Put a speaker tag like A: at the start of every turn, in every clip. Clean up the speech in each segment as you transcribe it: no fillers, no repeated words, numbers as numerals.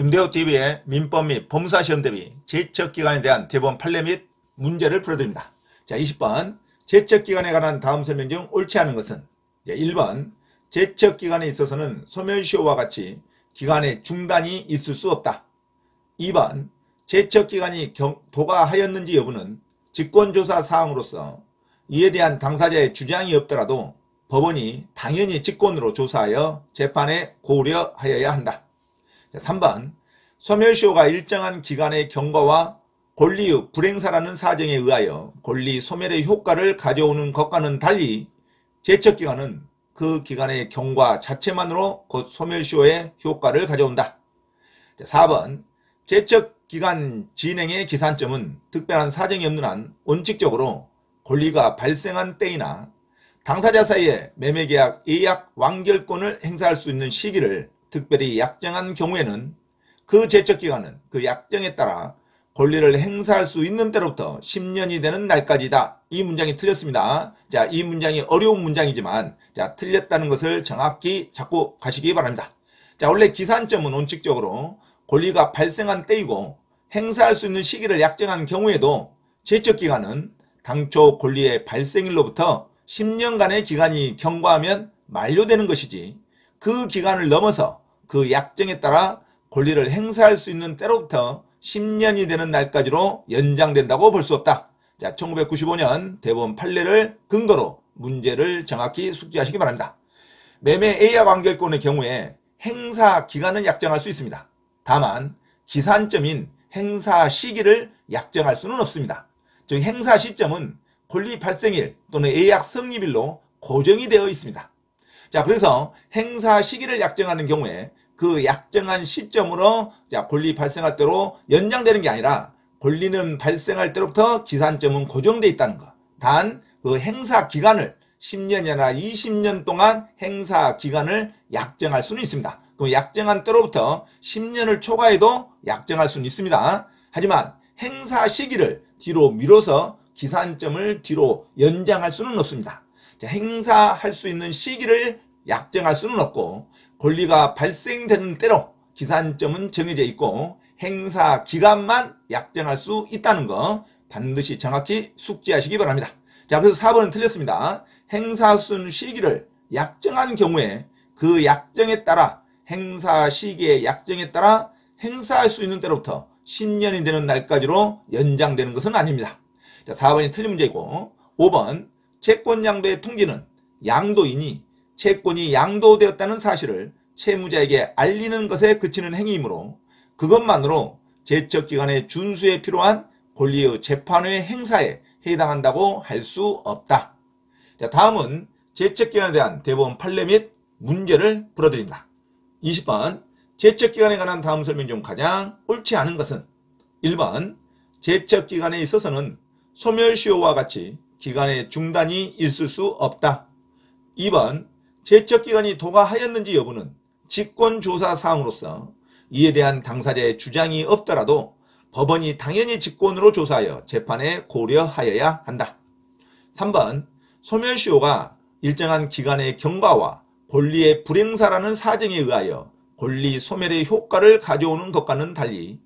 A: 김대호TV의 민법 및 법무사시험 대비 제척기간에 대한 대법원 판례 및 문제를 풀어드립니다. 자, 20번 제척기간에 관한 다음 설명 중 옳지 않은 것은 1번 제척기간에 있어서는 소멸시효와 같이 기간의 중단이 있을 수 없다. 2번 제척기간이 도가하였는지 여부는 직권조사 사항으로서 이에 대한 당사자의 주장이 없더라도 법원이 당연히 직권으로 조사하여 재판에 고려하여야 한다. 3번 소멸시효가 일정한 기간의 경과와 권리의 불행사라는 사정에 의하여 권리 소멸의 효과를 가져오는 것과는 달리 제척기간은 그 기간의 경과 자체만으로 곧 소멸시효의 효과를 가져온다. 4번 제척기간 진행의 기산점은 특별한 사정이 없는 한 원칙적으로 권리가 발생한 때이나 당사자 사이에 매매계약 예약 완결권을 행사할 수 있는 시기를 특별히 약정한 경우에는 그 제척기간은 그 약정에 따라 권리를 행사할 수 있는 때로부터 10년이 되는 날까지다. 이 문장이 틀렸습니다. 자, 이 문장이 어려운 문장이지만 자, 틀렸다는 것을 정확히 잡고 가시기 바랍니다. 자, 원래 기산점은 원칙적으로 권리가 발생한 때이고 행사할 수 있는 시기를 약정한 경우에도 제척기간은 당초 권리의 발생일로부터 10년간의 기간이 경과하면 만료되는 것이지 그 기간을 넘어서 그 약정에 따라 권리를 행사할 수 있는 때로부터 10년이 되는 날까지로 연장된다고 볼 수 없다. 자, 1995년 대법원 판례를 근거로 문제를 정확히 숙지하시기 바랍니다. 매매 예약 완결권의 경우에 행사 기간을 약정할 수 있습니다. 다만 기산점인 행사 시기를 약정할 수는 없습니다. 즉 행사 시점은 권리 발생일 또는 예약 성립일로 고정이 되어 있습니다. 자, 그래서 행사 시기를 약정하는 경우에 그 약정한 시점으로 권리 발생할 때로 연장되는 게 아니라 권리는 발생할 때로부터 기산점은 고정되어 있다는 것. 단 그 행사 기간을 10년이나 20년 동안 행사 기간을 약정할 수는 있습니다. 그 약정한 때로부터 10년을 초과해도 약정할 수는 있습니다. 하지만 행사 시기를 뒤로 미뤄서 기산점을 뒤로 연장할 수는 없습니다. 자, 행사할 수 있는 시기를 약정할 수는 없고 권리가 발생되는 때로 기산점은 정해져 있고 행사 기간만 약정할 수 있다는 거 반드시 정확히 숙지하시기 바랍니다. 자, 그래서 4번은 틀렸습니다. 행사 수 시기를 약정한 경우에 그 약정에 따라 행사 시기의 약정에 따라 행사할 수 있는 때로부터 10년이 되는 날까지로 연장되는 것은 아닙니다. 자, 4번이 틀린 문제이고 5번 채권 양도의 통지는 양도인이 채권이 양도되었다는 사실을 채무자에게 알리는 것에 그치는 행위이므로 그것만으로 제척기간의 준수에 필요한 권리의 재판의 행사에 해당한다고 할 수 없다. 자, 다음은 제척기간에 대한 대법원 판례 및 문제를 풀어드립니다. 20번 제척기간에 관한 다음 설명 중 가장 옳지 않은 것은 1번 제척기간에 있어서는 소멸시효와 같이 기간의 중단이 있을 수 없다. 2번 제척기간이 도가하였는지 여부는 직권조사 사항으로서 이에 대한 당사자의 주장이 없더라도 법원이 당연히 직권으로 조사하여 재판에 고려하여야 한다. 3번 소멸시효가 일정한 기간의 경과와 권리의 불행사라는 사정에 의하여 권리 소멸의 효과를 가져오는 것과는 달리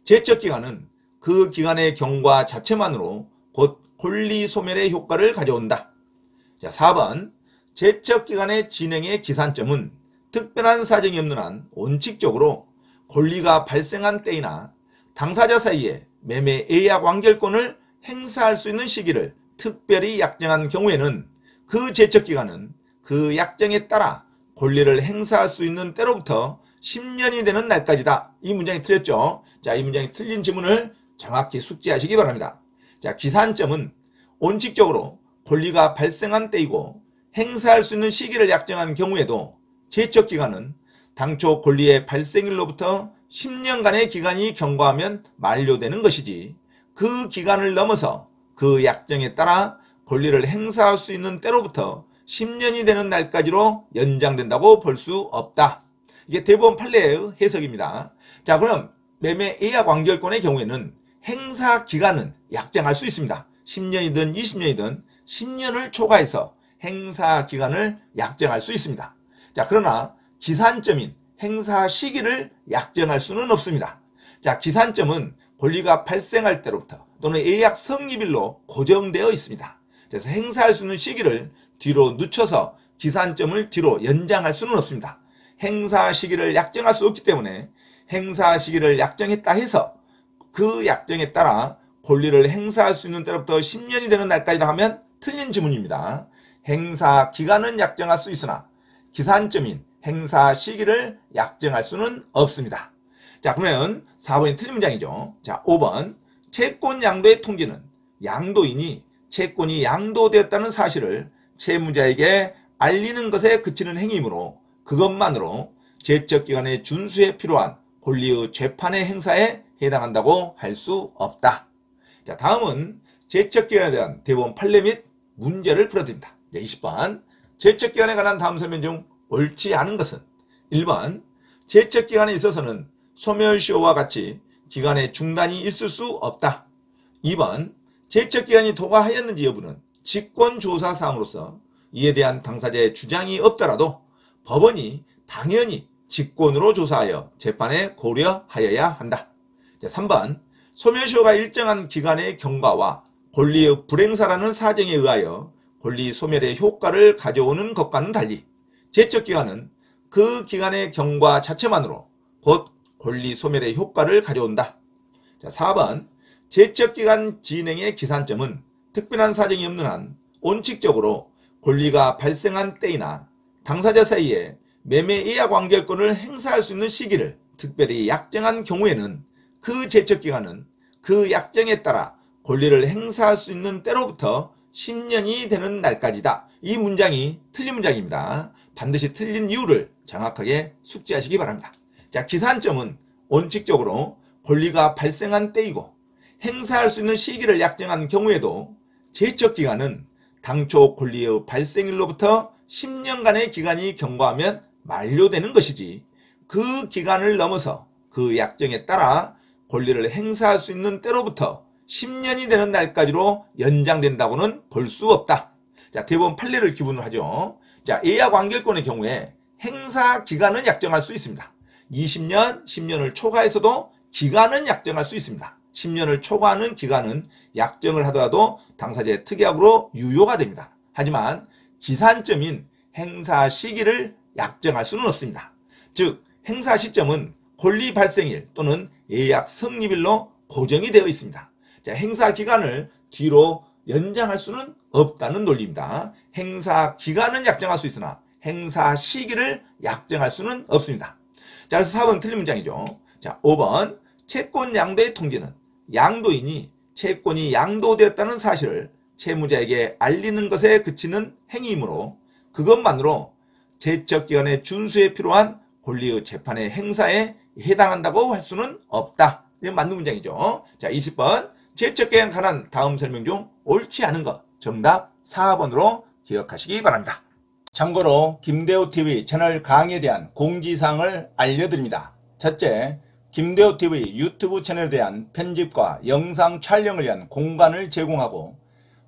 A: 제척기간은 그 기간의 경과 자체만으로 곧 권리 소멸의 효과를 가져온다. 자, 4번 제척기간의 진행의 기산점은 특별한 사정이 없는 한 원칙적으로 권리가 발생한 때이나 당사자 사이에 매매 예약 완결권을 행사할 수 있는 시기를 특별히 약정한 경우에는 그 제척기간은 그 약정에 따라 권리를 행사할 수 있는 때로부터 10년이 되는 날까지다. 이 문장이 틀렸죠. 자, 이 문장이 틀린 지문을 정확히 숙지하시기 바랍니다. 자, 기산점은 원칙적으로 권리가 발생한 때이고 행사할 수 있는 시기를 약정한 경우에도 제척기간은 당초 권리의 발생일로부터 10년간의 기간이 경과하면 만료되는 것이지 그 기간을 넘어서 그 약정에 따라 권리를 행사할 수 있는 때로부터 10년이 되는 날까지로 연장된다고 볼 수 없다. 이게 대법원 판례의 해석입니다. 자, 그럼 매매 예약 완결권의 경우에는 행사 기간은 약정할 수 있습니다. 10년이든 20년이든 10년을 초과해서 행사 기간을 약정할 수 있습니다. 자, 그러나 기산점인 행사 시기를 약정할 수는 없습니다. 자, 기산점은 권리가 발생할 때로부터 또는 예약 성립일로 고정되어 있습니다. 그래서 행사할 수 있는 시기를 뒤로 늦춰서 기산점을 뒤로 연장할 수는 없습니다. 행사 시기를 약정할 수 없기 때문에 행사 시기를 약정했다 해서 그 약정에 따라 권리를 행사할 수 있는 때로부터 10년이 되는 날까지라 하면 틀린 지문입니다. 행사 기간은 약정할 수 있으나 기산점인 행사 시기를 약정할 수는 없습니다. 자, 그러면 4번이 틀린 문장이죠. 자, 5번. 채권 양도의 통지는 양도인이 채권이 양도되었다는 사실을 채무자에게 알리는 것에 그치는 행위이므로 그것만으로 제척기간의 준수에 필요한 권리의 재판의 행사에 해당한다고 할 수 없다. 자, 다음은 제척기간에 대한 대법원 판례 및 문제를 풀어드립니다. 20번. 제척기간에 관한 다음 설명 중 옳지 않은 것은 1번. 제척기간에 있어서는 소멸시효와 같이 기간의 중단이 있을 수 없다. 2번. 제척기간이 도과하였는지 여부는 직권조사사항으로서 이에 대한 당사자의 주장이 없더라도 법원이 당연히 직권으로 조사하여 재판에 고려하여야 한다. 3번. 소멸시효가 일정한 기간의 경과와 권리의 불행사라는 사정에 의하여 권리 소멸의 효과를 가져오는 것과는 달리 제척기간은 그 기간의 경과 자체만으로 곧 권리 소멸의 효과를 가져온다. 4번. 제척기간 진행의 기산점은 특별한 사정이 없는 한 원칙적으로 권리가 발생한 때이나 당사자 사이에 매매 예약 완결권을 행사할 수 있는 시기를 특별히 약정한 경우에는 그 제척기간은 그 약정에 따라 권리를 행사할 수 있는 때로부터 10년이 되는 날까지다. 이 문장이 틀린 문장입니다. 반드시 틀린 이유를 정확하게 숙지하시기 바랍니다. 자, 기산점은 원칙적으로 권리가 발생한 때이고 행사할 수 있는 시기를 약정한 경우에도 제척기간은 당초 권리의 발생일로부터 10년간의 기간이 경과하면 만료되는 것이지 그 기간을 넘어서 그 약정에 따라 권리를 행사할 수 있는 때로부터 10년이 되는 날까지로 연장된다고는 볼 수 없다. 자, 대법원 판례를 기본으로 하죠. 자, 예약 완결권의 경우에 행사 기간은 약정할 수 있습니다. 20년, 10년을 초과해서도 기간은 약정할 수 있습니다. 10년을 초과하는 기간은 약정을 하더라도 당사자의 특약으로 유효가 됩니다. 하지만 기산점인 행사 시기를 약정할 수는 없습니다. 즉, 행사 시점은 권리 발생일 또는 예약 성립일로 고정이 되어 있습니다. 자, 행사 기간을 뒤로 연장할 수는 없다는 논리입니다. 행사 기간은 약정할 수 있으나 행사 시기를 약정할 수는 없습니다. 자, 그래서 4번 틀린 문장이죠. 자, 5번. 채권 양도의 통지는 양도인이 채권이 양도되었다는 사실을 채무자에게 알리는 것에 그치는 행위이므로 그것만으로 제척기간의 준수에 필요한 권리의 재판의 행사에 해당한다고 할 수는 없다. 이게 맞는 문장이죠. 자, 20번. 제척기간에 관한 다음 설명 중 옳지 않은 것. 정답 4번으로 기억하시기 바랍니다. 참고로 김대호TV 채널 강의에 대한 공지사항을 알려드립니다. 첫째, 김대호TV 유튜브 채널에 대한 편집과 영상 촬영을 위한 공간을 제공하고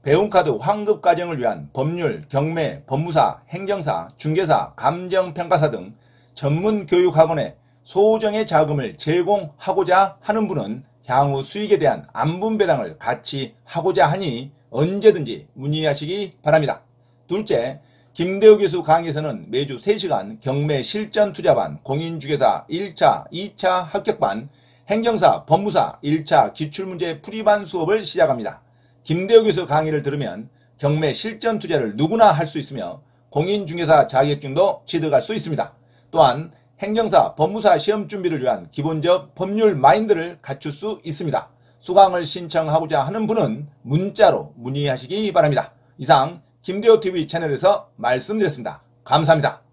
A: 배움카드 환급과정을 위한 법률, 경매, 법무사, 행정사, 중개사, 감정평가사 등 전문 교육학원에 소정의 자금을 제공하고자 하는 분은 향후 수익에 대한 안분배당을 같이 하고자 하니 언제든지 문의하시기 바랍니다. 둘째, 김대호 교수 강의에서는 매주 3시간 경매 실전 투자반, 공인중개사 1차, 2차 합격반, 행정사, 법무사 1차 기출문제 풀이반 수업을 시작합니다. 김대호 교수 강의를 들으면 경매 실전 투자를 누구나 할 수 있으며 공인중개사 자격증도 취득할 수 있습니다. 또한 행정사, 법무사 시험 준비를 위한 기본적 법률 마인드를 갖출 수 있습니다. 수강을 신청하고자 하는 분은 문자로 문의하시기 바랍니다. 이상 김대호TV 채널에서 말씀드렸습니다. 감사합니다.